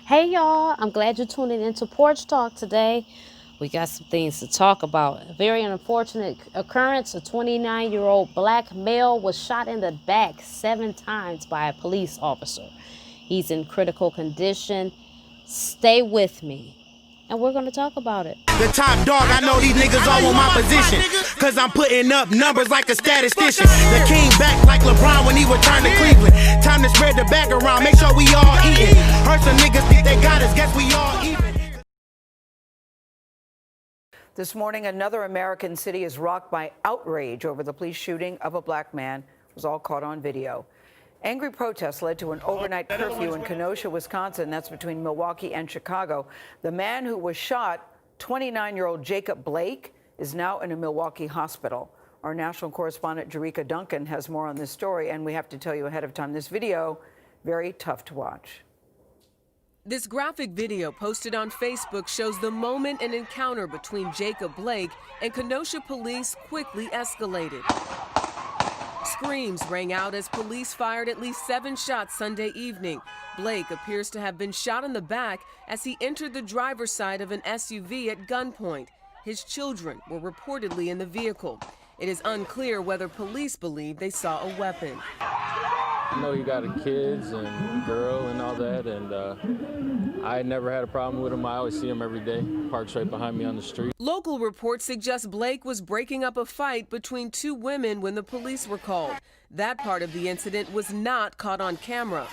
Hey y'all, I'm glad you're tuning into Porch Talk today. We got some things to talk about. A very unfortunate occurrence. A 29-year-old black male was shot in the back 7 times by a police officer. He's in critical condition. Stay with me, and we're going to talk about it. The top dog, I know these niggas all want my position, cause I'm putting up numbers like a statistician. The king back like LeBron when he returned to Cleveland. Time to spread the bag around, make sure we all eating. Heard some niggas think they got us, guess we all even. This morning, another American city is rocked by outrage over the police shooting of a black man. It was all caught on video. Angry protests led to an overnight curfew in Kenosha, Wisconsin. That's between Milwaukee and Chicago. The man who was shot, 29-year-old Jacob Blake, is now in a Milwaukee hospital. Our national correspondent, Jerika Duncan, has more on this story, and we have to tell you ahead of time, this video, very tough to watch. This graphic video posted on Facebook shows the moment an encounter between Jacob Blake and Kenosha Police quickly escalated. Screams rang out as police fired at least 7 shots Sunday evening. Blake appears to have been shot in the back as he entered the driver's side of an SUV at gunpoint. His children were reportedly in the vehicle. It is unclear whether police believe they saw a weapon. I know he got kids and girl and all that, and I never had a problem with him. I always see him every day, parks right behind me on the street. Local reports suggest Blake was breaking up a fight between 2 women when the police were called. That part of the incident was not caught on camera.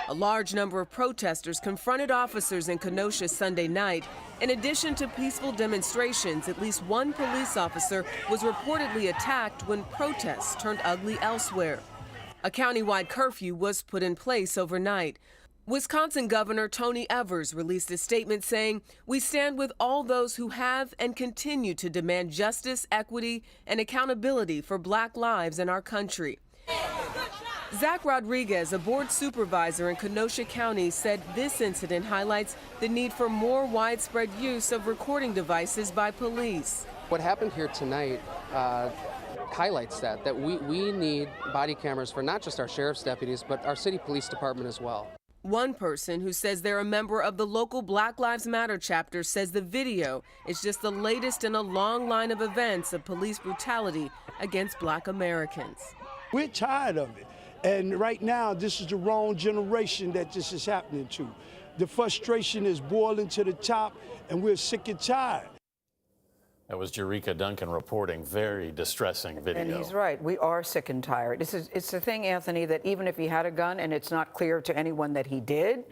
A large number of protesters confronted officers in Kenosha Sunday night. In addition to peaceful demonstrations, at least 1 police officer was reportedly attacked when protests turned ugly elsewhere. A countywide curfew was put in place overnight. Wisconsin Governor Tony Evers released a statement saying, "We stand with all those who have and continue to demand justice, equity, and accountability for black lives in our country." Zach Rodriguez, a board supervisor in Kenosha County, said this incident highlights the need for more widespread use of recording devices by police. What happened here tonight highlights that we need body cameras for not just our sheriff's deputies, but our city police department as well. One person who says they're a member of the local Black Lives Matter chapter says the video is just the latest in a long line of events of police brutality against black Americans. We're tired of it. And right now, this is the wrong generation that this is happening to. The frustration is boiling to the top, and we're sick and tired. That was Jerika Duncan reporting. Very distressing video. And he's right. We are sick and tired. It's the thing, Anthony, that even if he had a gun and it's not clear to anyone that he did,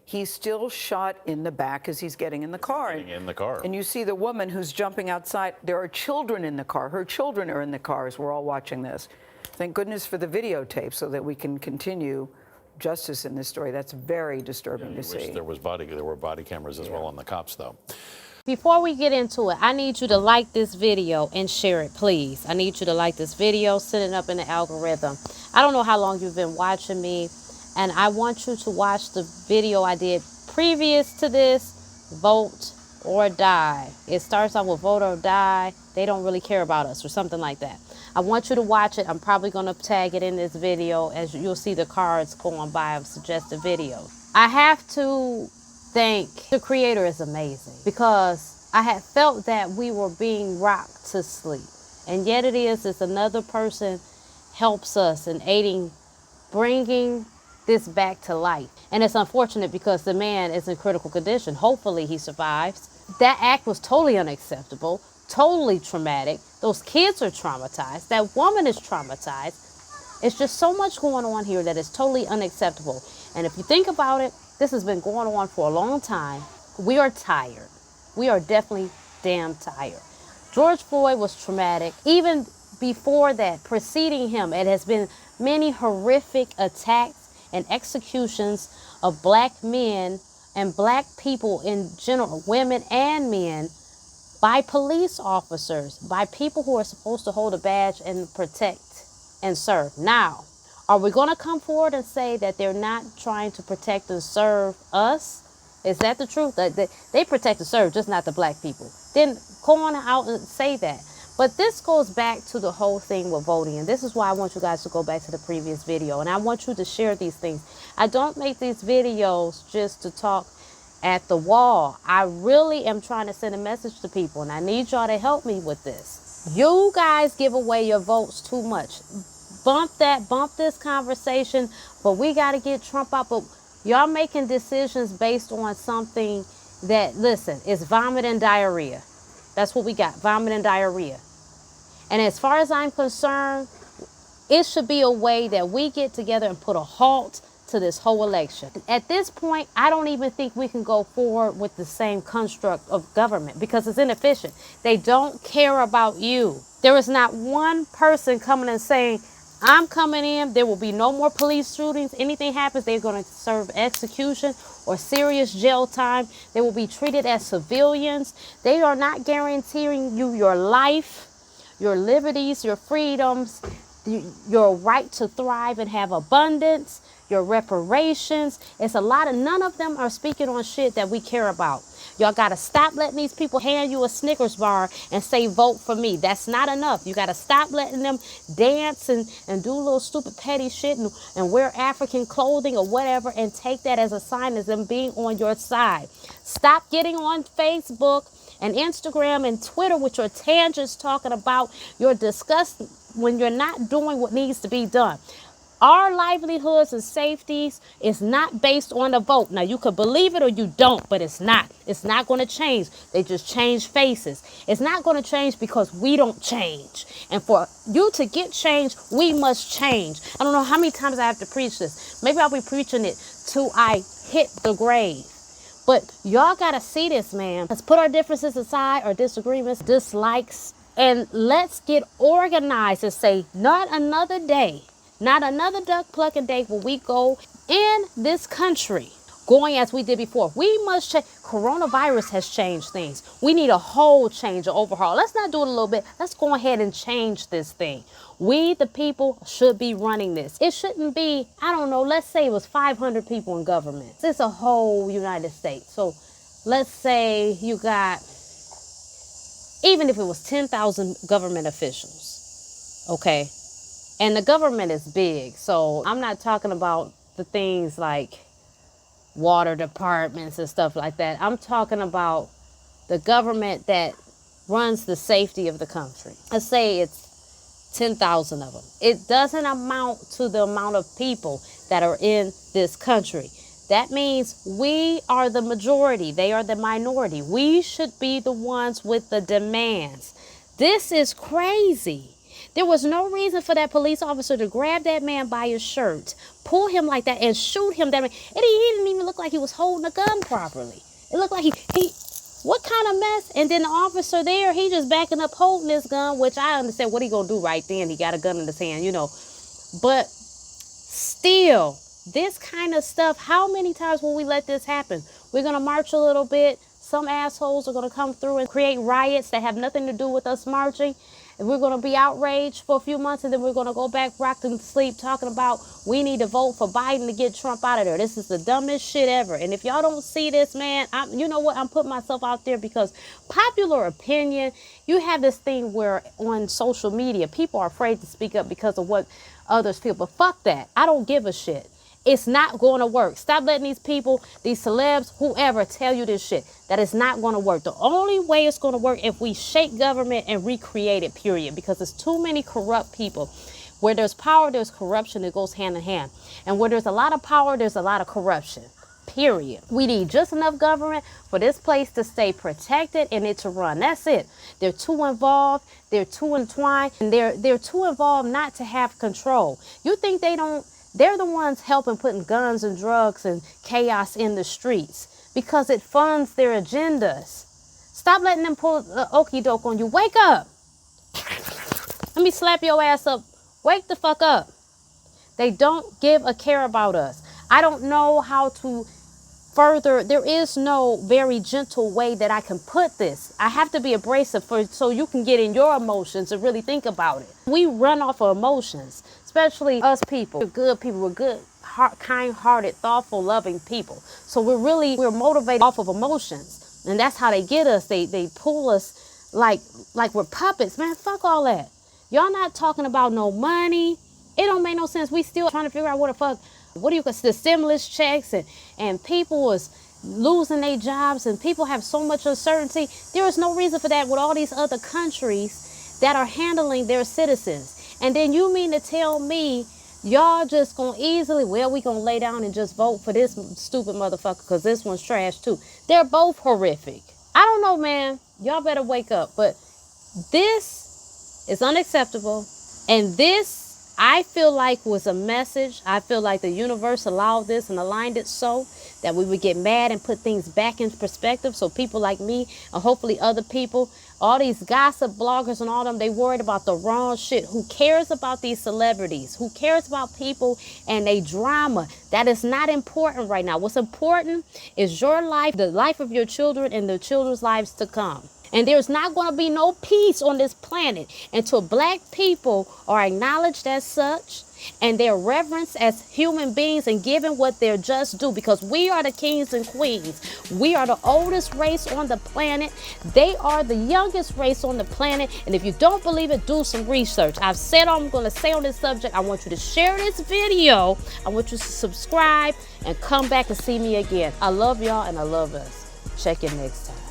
he's still shot in the back as he's getting in the car. And you see the woman who's jumping outside. There are children in the car. Her children are in the car as we're all watching this. Thank goodness for the videotape so that we can continue justice in this story. That's very disturbing to see. There were body cameras as well on the cops, though. Before we get into it, I need you to like this video and share it, please. I need you to like this video, send it up in the algorithm. I don't know how long you've been watching me, and I want you to watch the video I did previous to this, Vote or Die. It starts off with Vote or Die. They don't really care about us or something like that. I want you to watch it. I'm probably going to tag it in this video as you'll see the cards going by of suggested videos. I have to thank the creator is amazing, because I had felt that we were being rocked to sleep, and yet it's another person helps us in aiding bringing this back to life. And it's unfortunate because the man is in critical condition. Hopefully he survives. That act was totally unacceptable, totally traumatic. Those kids are traumatized. That woman is traumatized. It's just so much going on here that is totally unacceptable. And if you think about it, this has been going on for a long time. We are tired. We are definitely damn tired. George Floyd was traumatic. Even before that, preceding him, it has been many horrific attacks and executions of black men and black people in general, women and men, by police officers, by people who are supposed to hold a badge and protect and serve. Now, are we going to come forward and say that they're not trying to protect and serve us? Is that the truth? They protect and serve, just not the black people. Then go on out and say that. But this goes back to the whole thing with voting. And this is why I want you guys to go back to the previous video. And I want you to share these things. I don't make these videos just to talk at the wall. I really am trying to send a message to people. And I need y'all to help me with this. You guys give away your votes too much. Bump this conversation. But we got to get Trump out. But y'all making decisions based on something that, listen, is vomit and diarrhea. That's what we got, vomit and diarrhea. And as far as I'm concerned, it should be a way that we get together and put a halt to this whole election. At this point, I don't even think we can go forward with the same construct of government because it's inefficient. They don't care about you. There is not one person coming and saying, I'm coming in, there will be no more police shootings. Anything happens, they're going to serve execution or serious jail time. They will be treated as civilians. They are not guaranteeing you your life, your liberties, your freedoms, your right to thrive and have abundance, your reparations. It's a lot of, none of them are speaking on shit that we care about. Y'all got to stop letting these people hand you a Snickers bar and say, vote for me. That's not enough. You got to stop letting them dance and do little stupid petty shit and wear African clothing or whatever and take that as a sign of them being on your side. Stop getting on Facebook and Instagram and Twitter with your tangents talking about your disgust when you're not doing what needs to be done. Our livelihoods and safeties is not based on the vote. Now, you could believe it or you don't, but it's not. It's not going to change. They just change faces. It's not going to change because we don't change. And for you to get change, we must change. I don't know how many times I have to preach this. Maybe I'll be preaching it till I hit the grave. But y'all got to see this, man. Let's put our differences aside, our disagreements, dislikes, and let's get organized and say, not another day. Not another duck plucking day will we go in this country going as we did before. We must change. Coronavirus has changed things. We need a whole change, an overhaul. Let's not do it a little bit. Let's go ahead and change this thing. We, the people, should be running this. It shouldn't be, I don't know, let's say it was 500 people in government. It's a whole United States. So let's say you got, even if it was 10,000 government officials, okay? And the government is big, so I'm not talking about the things like water departments and stuff like that. I'm talking about the government that runs the safety of the country. Let's say it's 10,000 of them. It doesn't amount to the amount of people that are in this country. That means we are the majority. They are the minority. We should be the ones with the demands. This is crazy. There was no reason for that police officer to grab that man by his shirt, pull him like that, and shoot him. That man, and he didn't even look like he was holding a gun properly. It looked like he what kind of mess? And then the officer there, he just backing up holding this gun, which I understand what he gonna do right then. He got a gun in his hand, you know. But still, this kind of stuff, how many times will we let this happen? We're gonna march a little bit. Some assholes are gonna come through and create riots that have nothing to do with us marching. And we're going to be outraged for a few months, and then we're going to go back rocking to sleep talking about we need to vote for Biden to get Trump out of there. This is the dumbest shit ever. And if y'all don't see this, man, you know what? I'm putting myself out there because popular opinion, you have this thing where on social media, people are afraid to speak up because of what others feel. But fuck that. I don't give a shit. It's not going to work. Stop letting these people, these celebs, whoever tell you this shit. That is not going to work. The only way it's going to work if we shake government and recreate it, period. Because there's too many corrupt people. Where there's power, there's corruption. It goes hand in hand. And where there's a lot of power, there's a lot of corruption, period. We need just enough government for this place to stay protected and it to run. That's it. They're too involved. They're too entwined. And they're too involved not to have control. You think they don't? They're the ones helping putting guns and drugs and chaos in the streets because it funds their agendas. Stop letting them pull the okie doke on you. Wake up. Let me slap your ass up. Wake the fuck up. They don't give a care about us. I don't know how to further. There is no very gentle way that I can put this. I have to be abrasive so you can get in your emotions and really think about it. We run off of emotions. Especially us people. We're good people. We're good, kind-hearted, thoughtful, loving people. So we're motivated off of emotions. And that's how they get us. They pull us like we're puppets. Man, fuck all that. Y'all not talking about no money. It don't make no sense. We still trying to figure out what the fuck, what do you consider stimulus checks, and people was losing their jobs, and people have so much uncertainty. There is no reason for that with all these other countries that are handling their citizens. And then you mean to tell me y'all just gonna easily, well, we gonna lay down and just vote for this stupid motherfucker because this one's trash too. They're both horrific. I don't know, man. Y'all better wake up. But this is unacceptable. And this, I feel like, was a message. I feel like the universe allowed this and aligned it so that we would get mad and put things back in perspective. So people like me, and hopefully other people, all these gossip bloggers and all them, they worried about the wrong shit. Who cares about these celebrities? Who cares about people and they drama? That is not important right now. What's important is your life, the life of your children, and the children's lives to come. And there's not going to be no peace on this planet until black people are acknowledged as such and they're reverenced as human beings and given what they're just due, because we are the kings and queens. We are the oldest race on the planet. They are the youngest race on the planet. And if you don't believe it, do some research. I've said all I'm going to say on this subject. I want you to share this video. I want you to subscribe and come back and see me again. I love y'all and I love us. Check in next time.